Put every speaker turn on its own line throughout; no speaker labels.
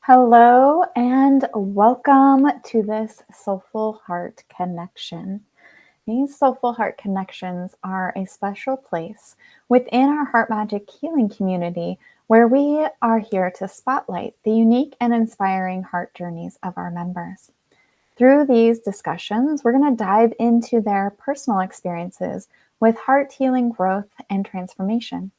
Hello and welcome to this Soulful Heart Connection. These Soulful Heart Connections are a special place within our Heart Magic Healing community where we are here to spotlight the unique and inspiring heart journeys of our members. Through these discussions, we're going to dive into their personal experiences with heart healing growth and transformation.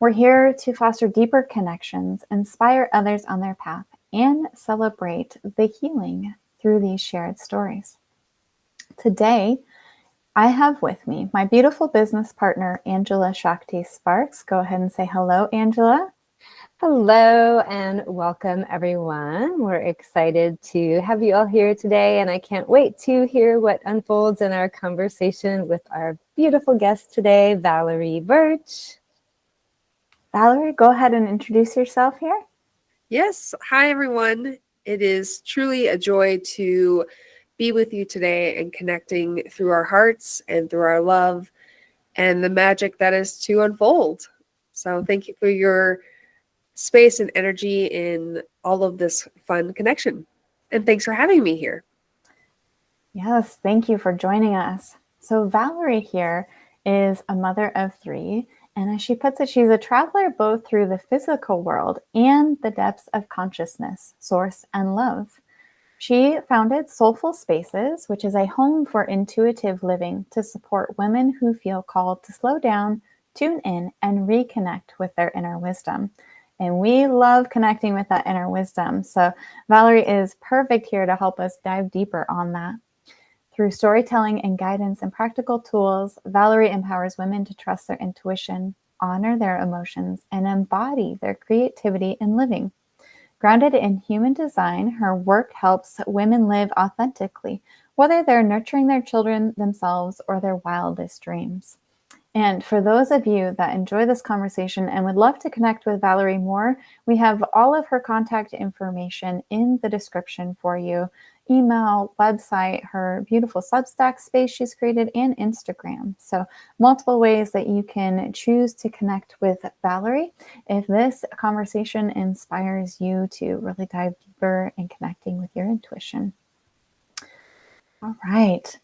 We're here to foster deeper connections, inspire others on their path, and celebrate the healing through these shared stories. Today, I have with me my beautiful business partner, Angela Shakti Sparks. Go ahead and say hello, Angela.
Hello and welcome, everyone. We're excited to have you all here today, and I can't wait to hear what unfolds in our conversation with our beautiful guest today, Valerie Birch.
Valerie, go ahead and introduce yourself here.
Yes. Hi, everyone. It is truly a joy to be with you today and connecting through our hearts and through our love and the magic that is to unfold. So thank you for your space and energy in all of this fun connection. And thanks for having me here.
Yes, thank you for joining us. So Valerie here is a mother of three, and as she puts it, she's a traveler both through the physical world and the depths of consciousness, source, and love. She founded Soulful Spaces, which is a home for intuitive living to support women who feel called to slow down, tune in, and reconnect with their inner wisdom. And we love connecting with that inner wisdom. So Valerie is perfect here to help us dive deeper on that. Through storytelling and guidance and practical tools, Valerie empowers women to trust their intuition, honor their emotions, and embody their creativity in living. Grounded in human design, her work helps women live authentically, whether they're nurturing their children, themselves, or their wildest dreams. And for those of you that enjoy this conversation and would love to connect with Valerie more, we have all of her contact information in the description for you. Email, website, her beautiful Substack space she's created, and Instagram. So multiple ways that you can choose to connect with Valerie if this conversation inspires you to really dive deeper in connecting with your intuition. All right.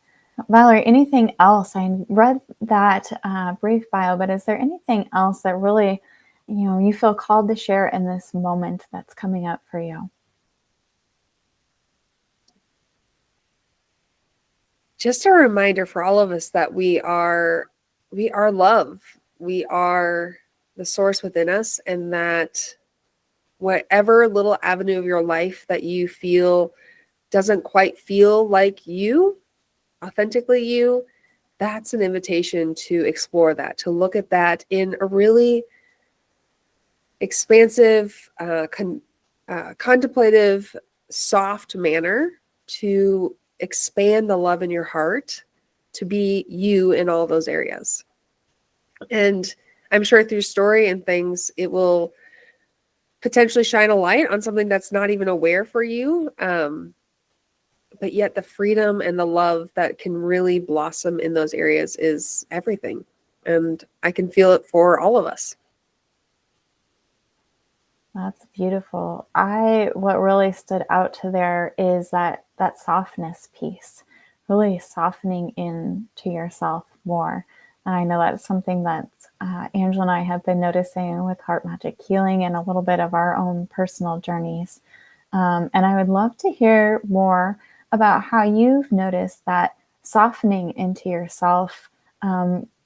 Valerie, anything else? I read that brief bio, but is there anything else that really, you feel called to share in this moment that's coming up for you?
Just a reminder for all of us that we are love. We are the source within us, and that whatever little avenue of your life that you feel doesn't quite feel like you, authentically you, that's an invitation to explore that, to look at that in a really expansive, contemplative, soft manner, to expand the love in your heart, to be you in all those areas. And I'm sure through story and things, it will potentially shine a light on something that's not even aware for you. But yet the freedom and the love that can really blossom in those areas is everything. And I can feel it for all of us.
That's beautiful. What really stood out to there is that softness piece, really softening into yourself more. And I know that's something that Angela and I have been noticing with Heart Magic Healing and a little bit of our own personal journeys. And I would love to hear more about how you've noticed that softening into yourself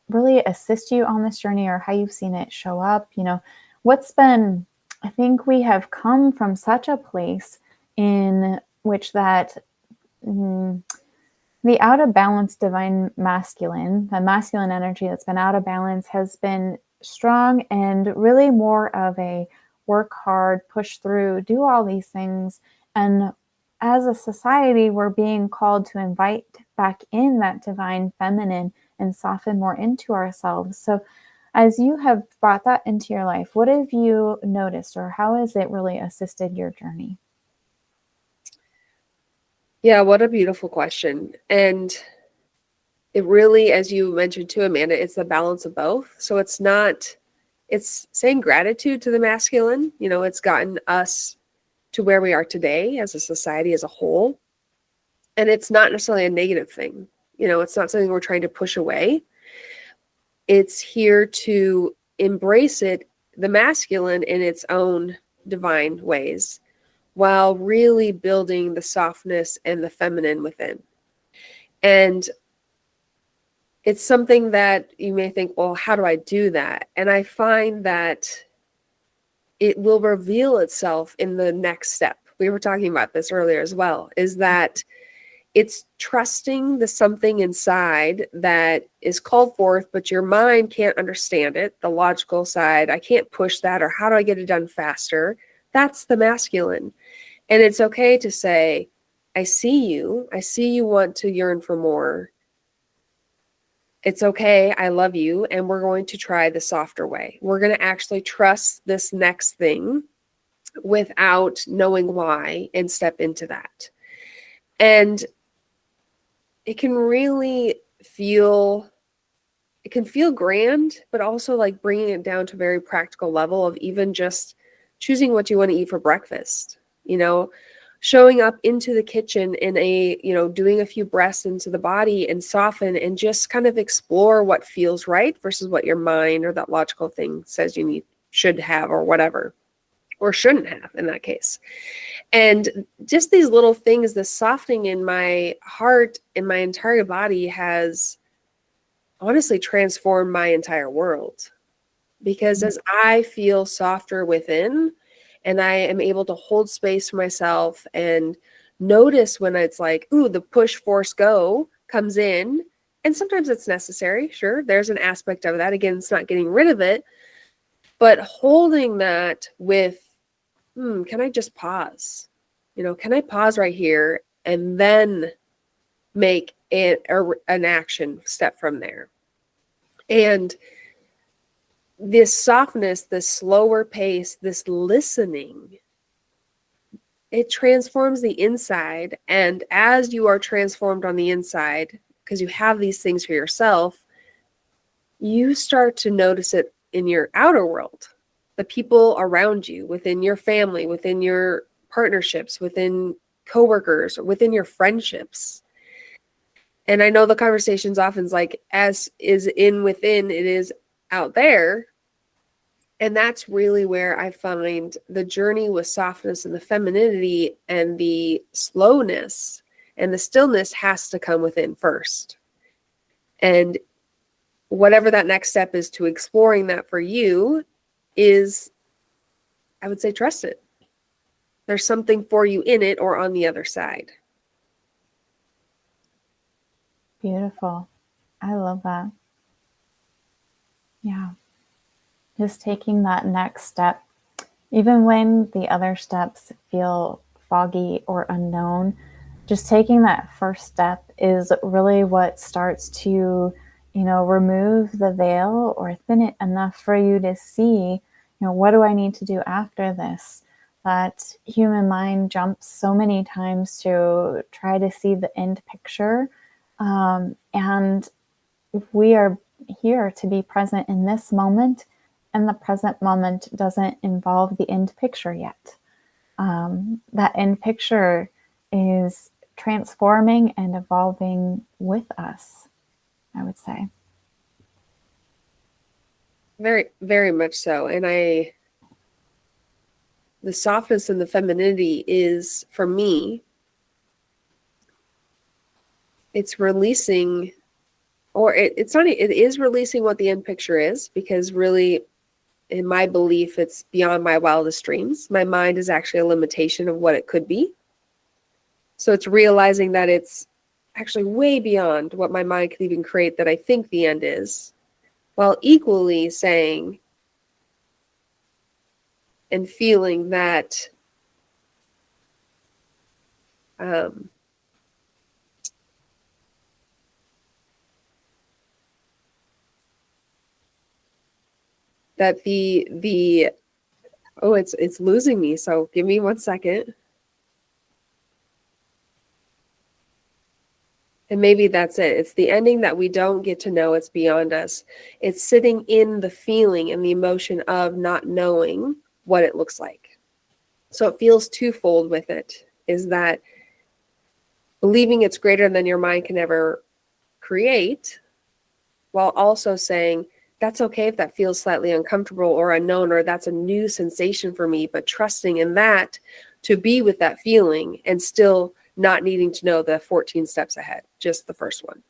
really assist you on this journey, or how you've seen it show up. I think we have come from such a place in which that the out of balance divine masculine, the masculine energy that's been out of balance, has been strong and really more of a work hard, push through, do all these things. And as a society, we're being called to invite back in that divine feminine and soften more into ourselves. So as you have brought that into your life, what have you noticed, or how has it really assisted your journey?
Yeah, what a beautiful question. And it really, as you mentioned too, Amanda, it's the balance of both. So it's saying gratitude to the masculine. It's gotten us to where we are today as a society as a whole. And it's not necessarily a negative thing. It's not something we're trying to push away. It's here to embrace it, the masculine in its own divine ways, while really building the softness and the feminine within. And it's something that you may think, well, how do I do that? And I find that it will reveal itself in the next step. We were talking about this earlier as well, is that it's trusting the something inside that is called forth, but your mind can't understand it. The logical side, I can't push that, or how do I get it done faster? That's the masculine. And it's okay to say, I see you. I see you want to yearn for more. It's okay. I love you. And we're going to try the softer way. We're going to actually trust this next thing without knowing why and step into that. And it can really feel grand, but also like bringing it down to a very practical level of even just choosing what you want to eat for breakfast, showing up into the kitchen in doing a few breaths into the body and soften and just kind of explore what feels right versus what your mind or that logical thing says you should have or whatever, or shouldn't have in that case. And just these little things, the softening in my heart and my entire body has honestly transformed my entire world. Because as I feel softer within, and I am able to hold space for myself and notice when it's like, ooh, the push, force, go comes in. And sometimes it's necessary. Sure, there's an aspect of that. Again, it's not getting rid of it, but holding that with, can I just pause? Can I pause right here and then make an action step from there? And this softness, this slower pace, this listening, it transforms the inside. And as you are transformed on the inside, because you have these things for yourself, you start to notice it in your outer world, the people around you, within your family, within your partnerships, within coworkers, or within your friendships. And I know the conversation's often like, as is in within, it is out there. And that's really where I find the journey with softness and the femininity and the slowness and the stillness has to come within first. And whatever that next step is to exploring that for you is, I would say, trust it. There's something for you in it or on the other side.
Beautiful. I love that. Yeah. Just taking that next step, even when the other steps feel foggy or unknown, just taking that first step is really what starts to, remove the veil or thin it enough for you to see, what do I need to do after this? That human mind jumps so many times to try to see the end picture. And we are here to be present in this moment, and the present moment doesn't involve the end picture yet. That end picture is transforming and evolving with us, I would say.
Very, very much so. And the softness and the femininity is, for me, it's releasing, or it's not, it is releasing what the end picture is, because really, in my belief, it's beyond my wildest dreams. My mind is actually a limitation of what it could be. So it's realizing that it's actually way beyond what my mind could even create that I think the end is, while equally saying and feeling that that the oh, it's losing me. So give me 1 second. And maybe that's it. It's the ending that we don't get to know. It's beyond us. It's sitting in the feeling and the emotion of not knowing what it looks like. So it feels twofold with it, is that believing it's greater than your mind can ever create, while also saying, that's okay if that feels slightly uncomfortable or unknown, or that's a new sensation for me, but trusting in that to be with that feeling and still not needing to know the 14 steps ahead, just the first one.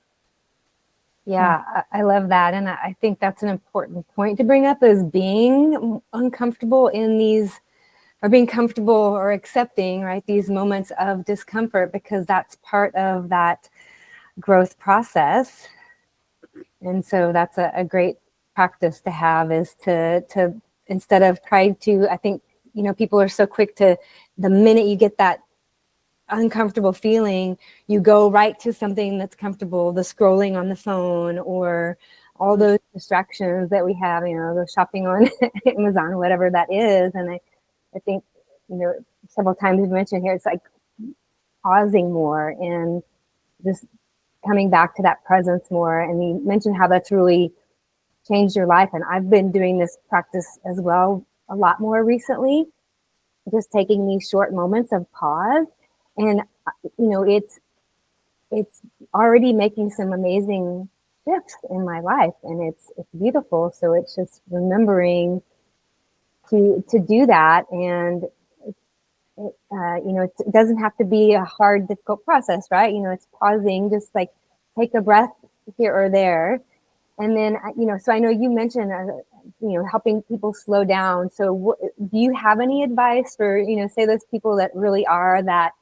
Yeah, I love that. And I think that's an important point to bring up, is being uncomfortable in these, or being comfortable or accepting, right, these moments of discomfort, because that's part of that growth process. And so that's a great practice to have, is to instead of trying to, I think, you know, people are so quick to, the minute you get that uncomfortable feeling, you go right to something that's comfortable, the scrolling on the phone, or all those distractions that we have, you know, the shopping on Amazon, whatever that is. And I think, you know, several times you've mentioned here, it's like pausing more and just coming back to that presence more. And you mentioned how that's really changed your life. And I've been doing this practice as well a lot more recently, just taking these short moments of pause. And, you know, it's already making some amazing shifts in my life, and it's beautiful. So it's just remembering to do that. And you know, it doesn't have to be a hard, difficult process, right? You know, it's pausing, just like take a breath here or there. And then, you know, so I know you mentioned, you know, helping people slow down. So do you have any advice for, you know, say those people that really are, that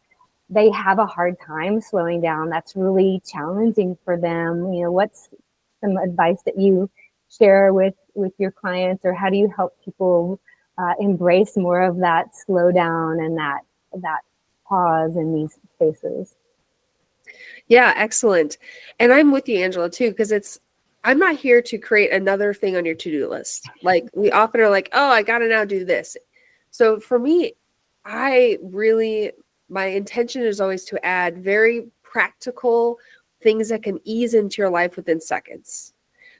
they have a hard time slowing down, that's really challenging for them? You know, what's some advice that you share with your clients, or how do you help people embrace more of that slow down and that pause in these spaces?
Yeah, excellent. And I'm with you, Angela, too, because I'm not here to create another thing on your to-do list. Like, we often are like, oh, I got to now do this. So for me, my intention is always to add very practical things that can ease into your life within seconds.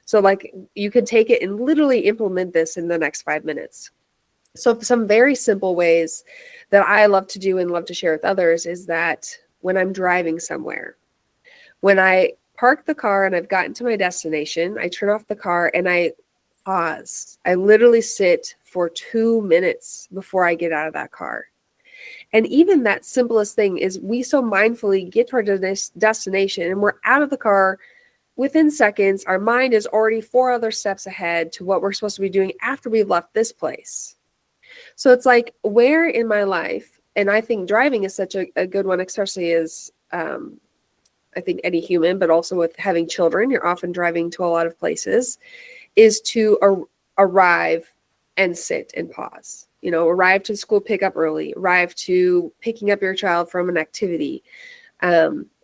So like, you can take it and literally implement this in the next 5 minutes. So some very simple ways that I love to do and love to share with others is that when I'm driving somewhere, when I park the car and I've gotten to my destination, I turn off the car and I pause. I literally sit for 2 minutes before I get out of that car. And even that simplest thing is, we so mindfully get to our destination and we're out of the car within seconds. Our mind is already 4 other steps ahead to what we're supposed to be doing after we've left this place. So it's like, where in my life, and I think driving is such a good one, especially as I think any human, but also with having children, you're often driving to a lot of places, is to arrive and sit and pause. You know, arrive to school pickup early, arrive to picking up your child from an activity,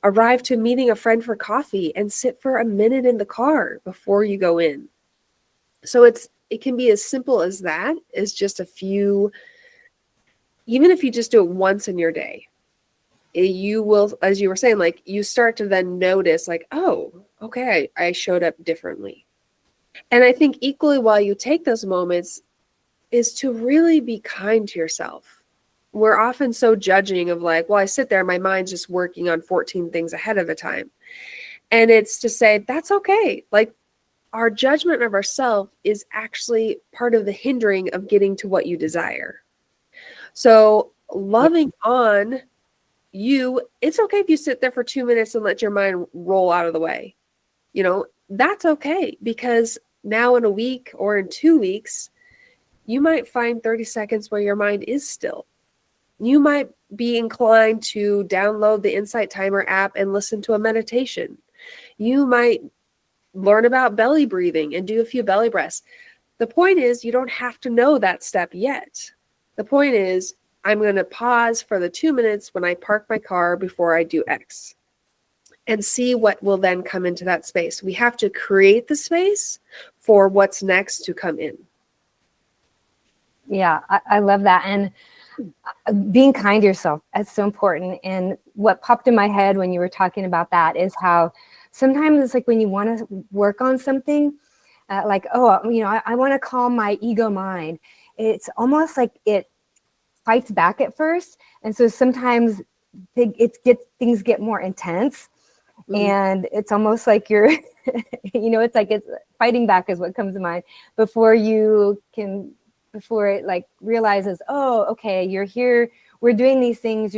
arrive to meeting a friend for coffee, and sit for a minute in the car before you go in. So it can be as simple as that, as just a few, even if you just do it once in your day, you will, as you were saying, like, you start to then notice, like, oh, okay, I showed up differently. And I think equally, while you take those moments, is to really be kind to yourself. We're often so judging of like, well, I sit there, my mind's just working on 14 things ahead of a time. And it's to say, that's okay. Like, our judgment of ourselves is actually part of the hindering of getting to what you desire. So loving on you, it's okay if you sit there for 2 minutes and let your mind roll out of the way. You know, that's okay, because now in a week or in 2 weeks, you might find 30 seconds where your mind is still. You might be inclined to download the Insight Timer app and listen to a meditation. You might learn about belly breathing and do a few belly breaths. The point is, you don't have to know that step yet. The point is, I'm going to pause for the 2 minutes when I park my car before I do X, and see what will then come into that space. We have to create the space for what's next to come in.
Yeah, I love that. And being kind to yourself, that's so important. And what popped in my head when you were talking about that is how sometimes it's like, when you want to work on something, like, oh, you know, I want to calm my ego mind. It's almost like it fights back at first. And so sometimes things get more intense. And it's almost like you're, it's like it's fighting back is what comes to mind before it like realizes, oh, okay, you're here. We're doing these things.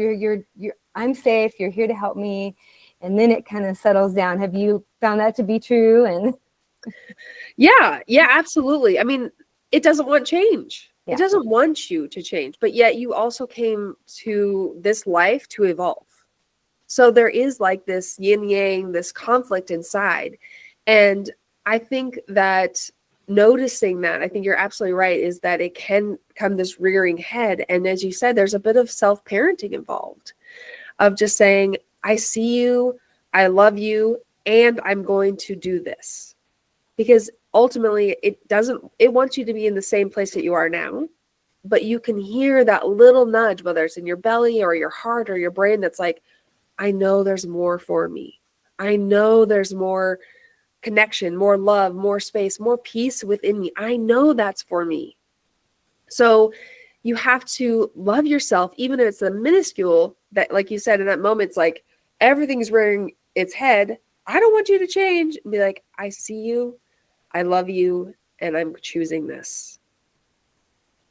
I'm safe. You're here to help me. And then it kind of settles down. Have you found that to be true? And
yeah, absolutely. I mean, it doesn't want change.
Yeah.
It doesn't want you to change, but yet you also came to this life to evolve. So there is like this yin yang, this conflict inside. And I think that noticing that, I think you're absolutely right, is that it can come this rearing head. And as you said, there's a bit of self-parenting involved of just saying, I see you, I love you, and I'm going to do this. Because ultimately it wants you to be in the same place that you are now, but you can hear that little nudge, whether it's in your belly or your heart or your brain, that's like, I know there's more for me. I know there's more connection, more love, more space, more peace within me. I know that's for me. So you have to love yourself, even if it's a minuscule that, like you said, in that moment, it's like everything's rearing its head. I don't want you to change. And be like, I see you, I love you, and I'm choosing this.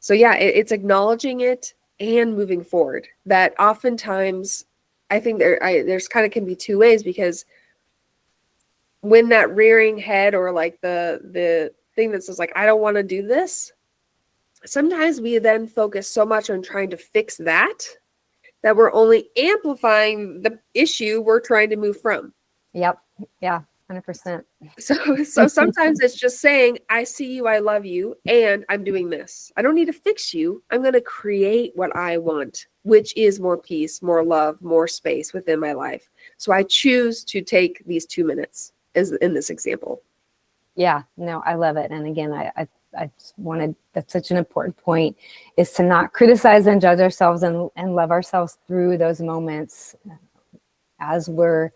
So yeah, it's acknowledging it and moving forward. That oftentimes, I think there's kind of can be two ways, because when that rearing head or like the thing that says like, I don't want to do this, sometimes we then focus so much on trying to fix that we're only amplifying the issue we're trying to move from.
Yep. Yeah. 100%.
So sometimes it's just saying, I see you, I love you, and I'm doing this. I don't need to fix you. I'm going to create what I want, which is more peace, more love, more space within my life. So I choose to take these 2 minutes as in this example.
Yeah, no, I love it. And again, I just wanted, that's such an important point, is to not criticize and judge ourselves and love ourselves through those moments as we're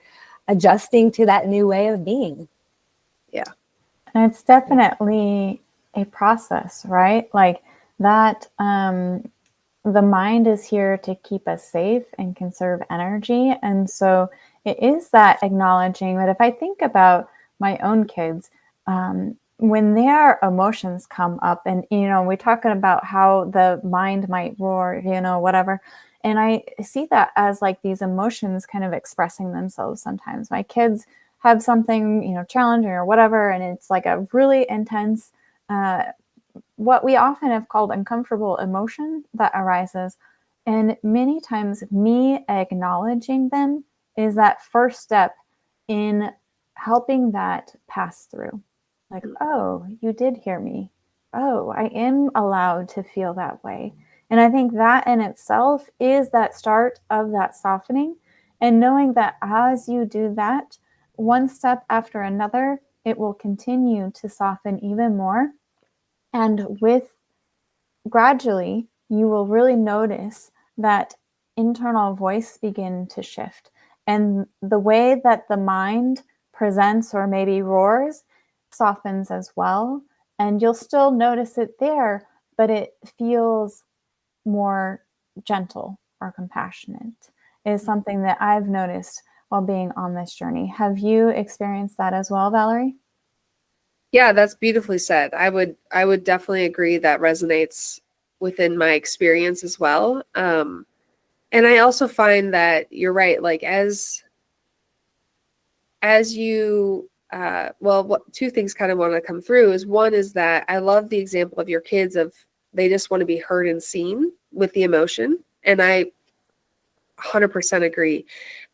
adjusting to that new way of being.
Yeah.
And it's definitely a process, right? Like that, the mind is here to keep us safe and conserve energy. And so it is that acknowledging that if I think about my own kids, when their emotions come up and, we're talking about how the mind might roar, whatever. And I see that as like these emotions kind of expressing themselves sometimes. My kids have something, challenging or whatever, and it's like a really intense, what we often have called uncomfortable emotion that arises. And many times me acknowledging them is that first step in helping that pass through. Like, oh, you did hear me. Oh, I am allowed to feel that way. And I think that in itself is that start of that softening, and knowing that as you do that, one step after another, it will continue to soften even more. And with gradually, you will really notice that internal voice begin to shift. And the way that the mind presents or maybe roars softens as well. And you'll still notice it there, but it feels more gentle or compassionate, is something that I've noticed while being on this journey. Have you experienced that as well, Valerie?
Yeah, that's beautifully said. I would definitely agree that resonates within my experience as well. And I also find that you're right. Like as you, two things kind of want to come through is, one is that I love the example of your kids of they just want to be heard and seen with the emotion. And I 100% agree.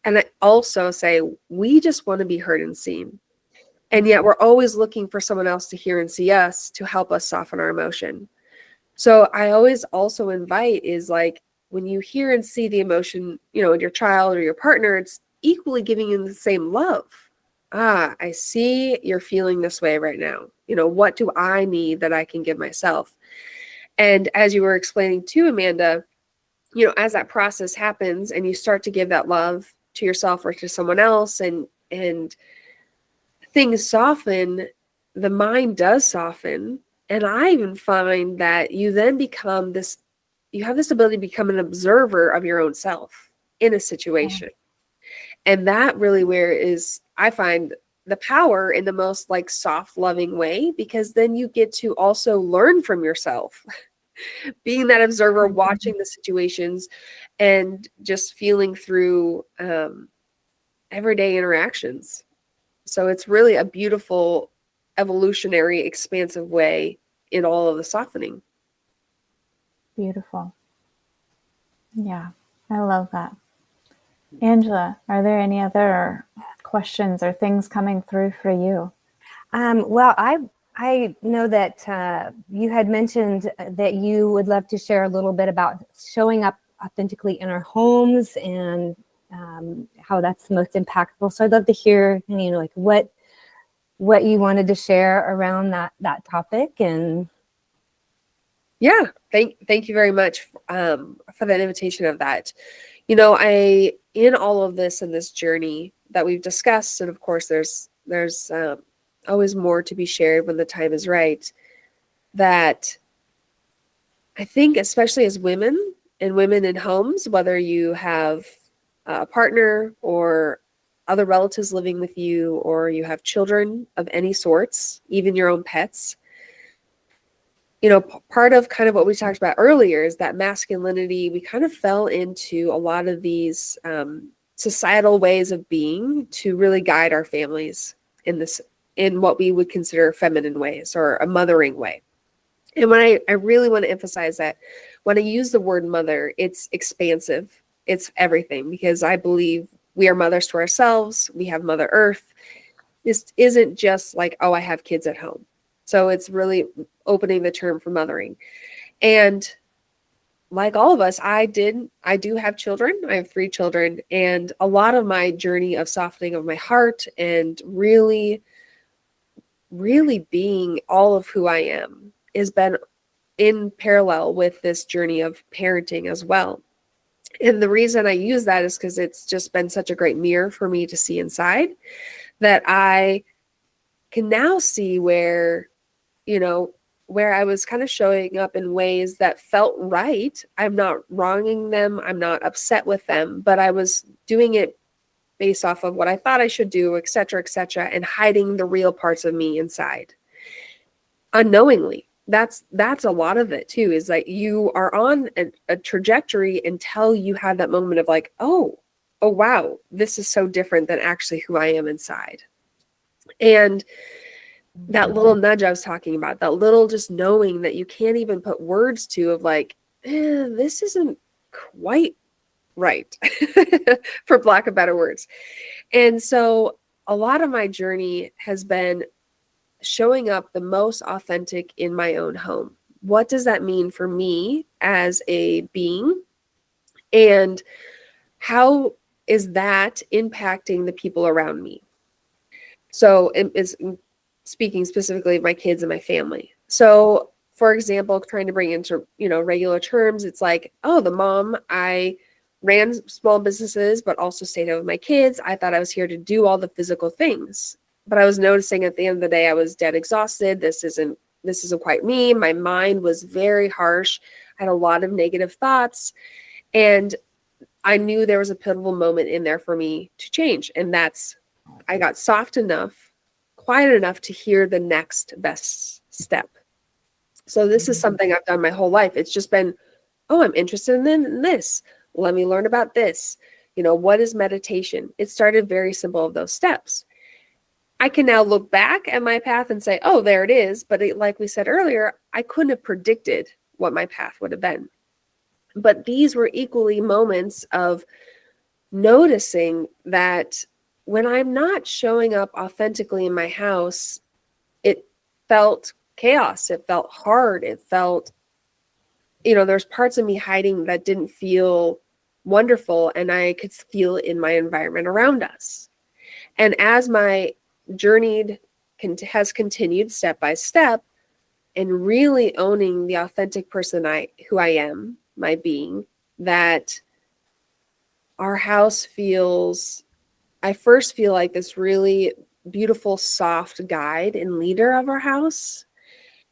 And I also say, we just want to be heard and seen. And yet we're always looking for someone else to hear and see us to help us soften our emotion. So I always also invite is like, when you hear and see the emotion, in your child or your partner, it's equally giving you the same love. I see you're feeling this way right now. What do I need that I can give myself? And as you were explaining to Amanda, as that process happens and you start to give that love to yourself or to someone else, and things soften, the mind does soften. And I even find that you then become this you have this ability to become an observer of your own self in a situation. And that really where is, I find, the power in the most like soft, loving way, because then you get to also learn from yourself, being that observer, watching the situations and just feeling through everyday interactions. So it's really a beautiful, evolutionary, expansive way in all of the softening.
Beautiful. Yeah, I love that. Angela, are there any other questions or things coming through for you?
Well, I know that you had mentioned that you would love to share a little bit about showing up authentically in our homes and how that's the most impactful. So I'd love to hear, like what you wanted to share around that topic. And
yeah, thank you very much for that invitation of that. I, in all of this and this journey that we've discussed, and of course there's always more to be shared when the time is right, that I think, especially as women and women in homes, whether you have a partner or other relatives living with you, or you have children of any sorts, even your own pets, part of kind of what we talked about earlier is that masculinity, we kind of fell into a lot of these societal ways of being to really guide our families in what we would consider feminine ways or a mothering way. And when I really want to emphasize that when I use the word mother, it's expansive. It's everything, because I believe we are mothers to ourselves. We have Mother Earth. This isn't just like, oh, I have kids at home. So it's really opening the term for mothering. And like all of us, I do have children. I have 3 children. And a lot of my journey of softening of my heart and really, really being all of who I am has been in parallel with this journey of parenting as well. And the reason I use that is because it's just been such a great mirror for me to see inside, that I can now see where I was kind of showing up in ways that felt right. I'm not wronging them. I'm not upset with them, but I was doing it based off of what I thought I should do, et cetera, and hiding the real parts of me inside unknowingly. That's a lot of it too, is that you are on a trajectory until you have that moment of like, oh, wow, this is so different than actually who I am inside. And that little nudge I was talking about, that little just knowing that you can't even put words to, of like, this isn't quite right, for lack of better words. And so a lot of my journey has been showing up the most authentic in my own home. What does that mean for me as a being? And how is that impacting the people around me? So it is speaking specifically of my kids and my family. So, for example, trying to bring into, regular terms, it's like, oh, the mom, I ran small businesses, but also stayed home with my kids. I thought I was here to do all the physical things, but I was noticing at the end of the day, I was dead exhausted. This isn't quite me. My mind was very harsh. I had a lot of negative thoughts, and I knew there was a pivotal moment in there for me to change. And I got soft enough, quiet enough to hear the next best step. So this is something I've done my whole life. It's just been, oh, I'm interested in this. Let me learn about this. What is meditation? It started very simple of those steps. I can now look back at my path and say, oh, there it is. But like we said earlier, I couldn't have predicted what my path would have been. But these were equally moments of noticing that when I'm not showing up authentically in my house, it felt chaos. It felt hard. It felt, there's parts of me hiding that didn't feel wonderful, and I could feel it in my environment around us. And as my journey has continued step by step, and really owning the authentic person who I am, my being, that our house feels, I first feel like this really beautiful, soft guide and leader of our house.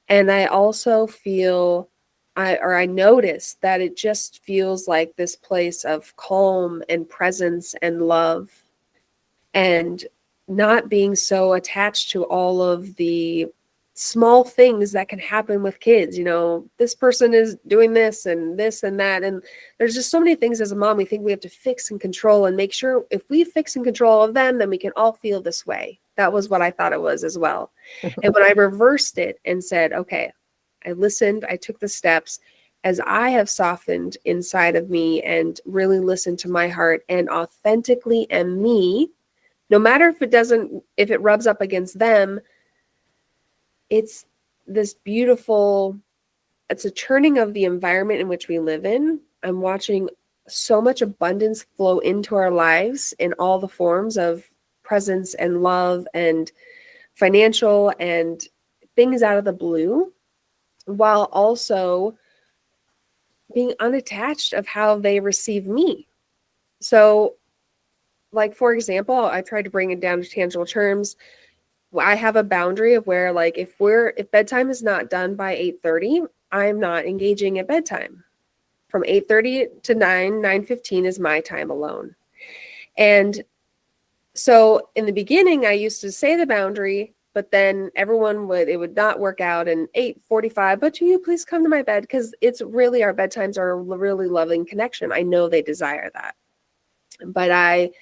And I also feel I notice that it just feels like this place of calm and presence and love, and not being so attached to all of the small things that can happen with kids. This person is doing this and that. And there's just so many things as a mom we think we have to fix and control and make sure if we fix and control of them, then we can all feel this way. That was what I thought it was as well. And when I reversed it and said, okay, I listened, I took the steps, as I have softened inside of me and really listened to my heart and authentically am me, no matter if it rubs up against them, it's this beautiful, it's a turning of the environment in which we live in. I'm watching so much abundance flow into our lives in all the forms of presence and love and financial and things out of the blue, while also being unattached of how they receive me. So, like, for example, I tried to bring it down to tangible terms. I have a boundary of where, like, if bedtime is not done by 8:30, I'm not engaging at bedtime. From 8:30 to 9:15 is my time alone. And so in the beginning, I used to say the boundary, but then it would not work out. And 8:45, but will you please come to my bed? Because it's really, our bedtimes are a really loving connection. I know they desire that. But I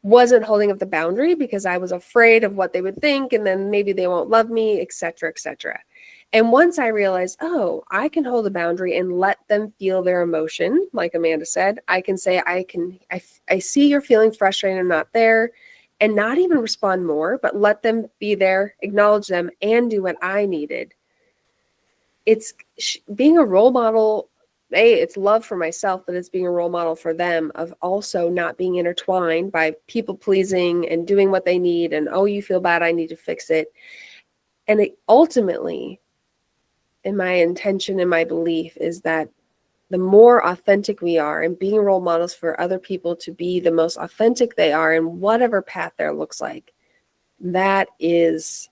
wasn't holding up the boundary because I was afraid of what they would think, and then maybe they won't love me, etc., etc. And once I realized, oh, I can hold a boundary and let them feel their emotion, like Amanda said, I can say, I see you're feeling frustrated, I'm not there, and not even respond more, but let them be there, acknowledge them, and do what I needed. It's being a role model. It's love for myself, but it's being a role model for them, of also not being intertwined by people pleasing and doing what they need. And, oh, you feel bad, I need to fix it. And it ultimately, in my intention and my belief, is that the more authentic we are and being role models for other people to be the most authentic they are in whatever path there looks like, that is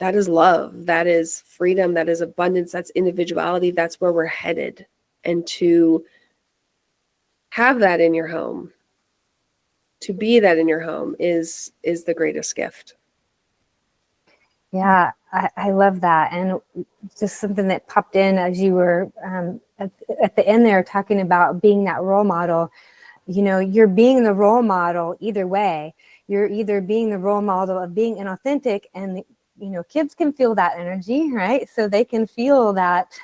love, that is freedom, that is abundance, that's individuality, that's where we're headed. And to have that in your home, to be that in your home is the greatest gift.
Yeah, I love that. And just something that popped in as you were at the end there talking about being that role model. You're being the role model either way. You're either being the role model of being inauthentic, and kids can feel that energy, right? So they can feel that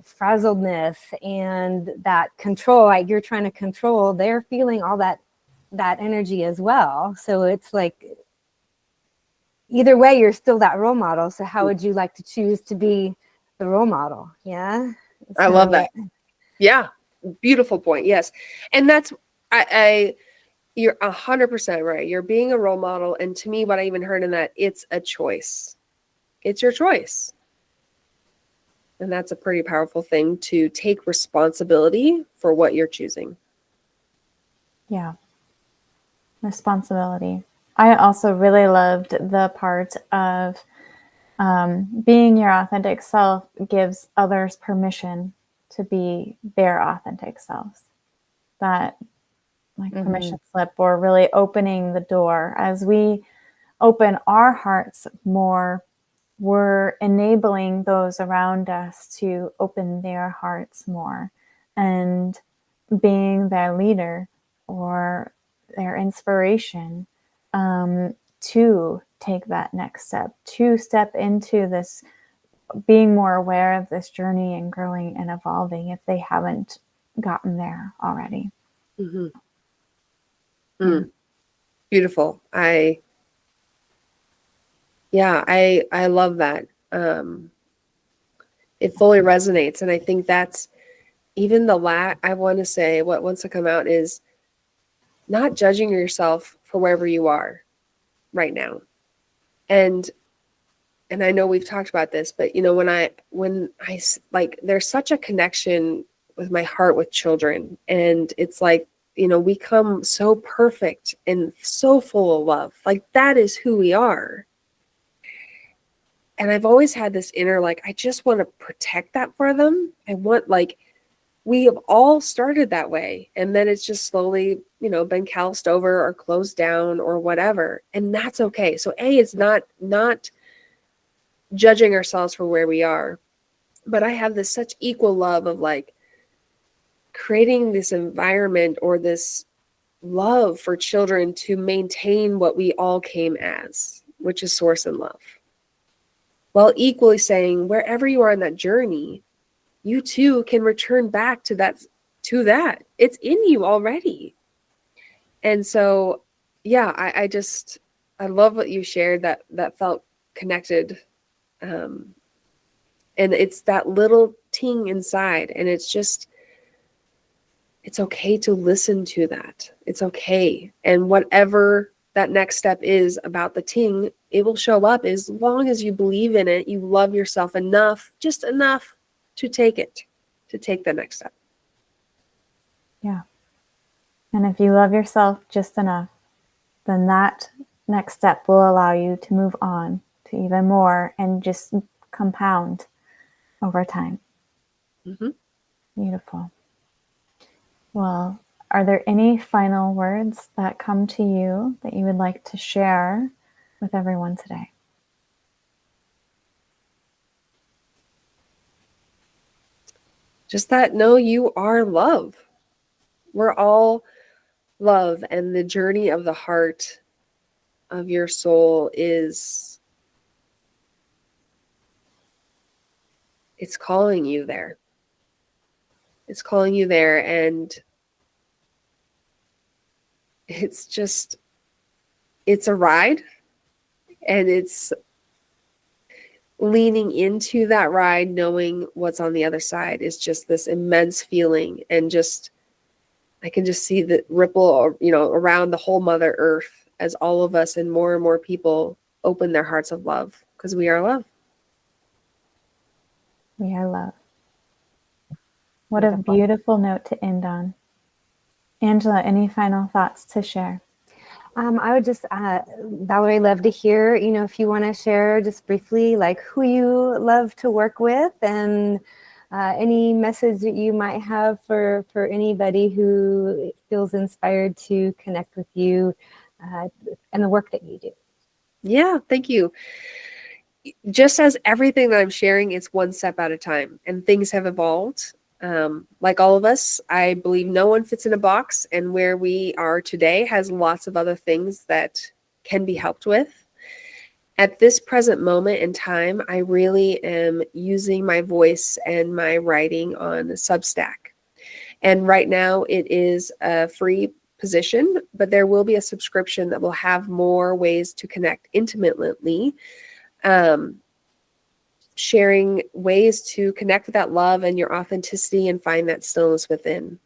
frazzledness and that control, like you're trying to control, they're feeling all that energy as well. So it's like, either way, you're still that role model. So how would you like to choose to be the role model? Yeah.
I love that. Yeah. Beautiful point. Yes. And that's, you're 100% right. You're being a role model. And to me, what I even heard in that, it's a choice. It's your choice. And that's a pretty powerful thing, to take responsibility for what you're choosing.
Yeah. Responsibility. I also really loved the part of being your authentic self gives others permission to be their authentic selves. That permission slip, or really opening the door. As we open our hearts more, we're enabling those around us to open their hearts more, and being their leader or their inspiration to take that next step, to step into this, being more aware of this journey and growing and evolving if they haven't gotten there already.
Mm-hmm. Beautiful. I love that. It fully resonates. And I think that's even I want to say what wants to come out is not judging yourself for wherever you are right now. And I know we've talked about this, but when I like, there's such a connection with my heart with children, and it's like, we come so perfect and so full of love. Like, that is who we are. And I've always had this inner, like, I just want to protect that for them. I want, like, we have all started that way. And then it's just slowly, been calloused over or closed down or whatever. And that's okay. So it's not judging ourselves for where we are. But I have this such equal love of, like, creating this environment or this love for children to maintain what we all came as, which is source and love. While equally saying, wherever you are in that journey, you too can return back to that. It's in you already. And so, yeah, I love what you shared, that felt connected. And it's that little ting inside, and it's okay to listen to that. It's okay. And whatever that next step is about the ting, it will show up as long as you believe in it. You love yourself enough, just enough to take the next step.
Yeah. And if you love yourself just enough, then that next step will allow you to move on to even more and just compound over time.
Mm-hmm.
Beautiful. Well, are there any final words that come to you that you would like to share with everyone today?
Just that, no, you are love. We're all love, and the journey of the heart of your soul it's calling you there. It's calling you there, and it's a ride, and it's leaning into that ride, knowing what's on the other side is just this immense feeling. And I can just see the ripple, around the whole Mother Earth as all of us and more people open their hearts of love, because we are love.
We are love. What a beautiful note to end on. Angela, any final thoughts to share?
I would just, Valerie, love to hear, if you want to share just briefly, like who you love to work with, and any message that you might have for anybody who feels inspired to connect with you and the work that you do.
Yeah, thank you. Just as everything that I'm sharing, it's one step at a time, and things have evolved. Like all of us, I believe no one fits in a box, and where we are today has lots of other things that can be helped with. At this present moment in time, I really am using my voice and my writing on Substack. And right now it is a free position, but there will be a subscription that will have more ways to connect intimately, sharing ways to connect with that love and your authenticity and find that stillness within.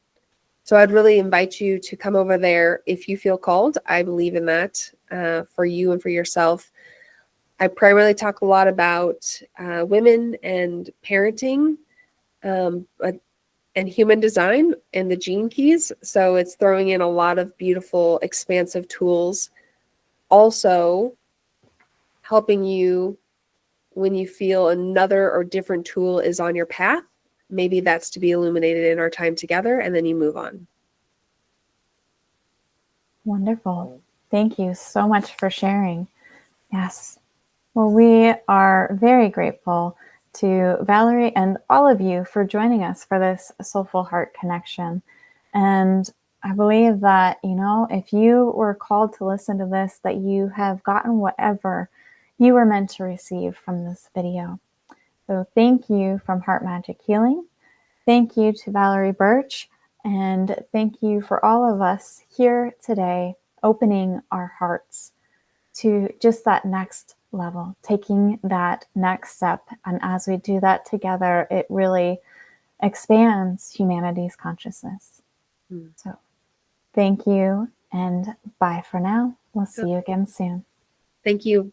So I'd really invite you to come over there if you feel called. I believe in that for you and for yourself. I primarily talk a lot about women and parenting, and human design and the gene keys. So it's throwing in a lot of beautiful, expansive tools. Also helping you when you feel another or different tool is on your path. Maybe that's to be illuminated in our time together, and then you move on.
Wonderful. Thank you so much for sharing. Yes. Well, we are very grateful to Valerie and all of you for joining us for this Soulful Heart Connection. And I believe that, if you were called to listen to this, that you have gotten whatever you were meant to receive from this video. So thank you from Heart Magic Healing. Thank you to Valerie Birch. And thank you for all of us here today, opening our hearts to just that next level, taking that next step. And as we do that together, it really expands humanity's consciousness. So thank you, and bye for now. We'll see you again soon.
Thank you.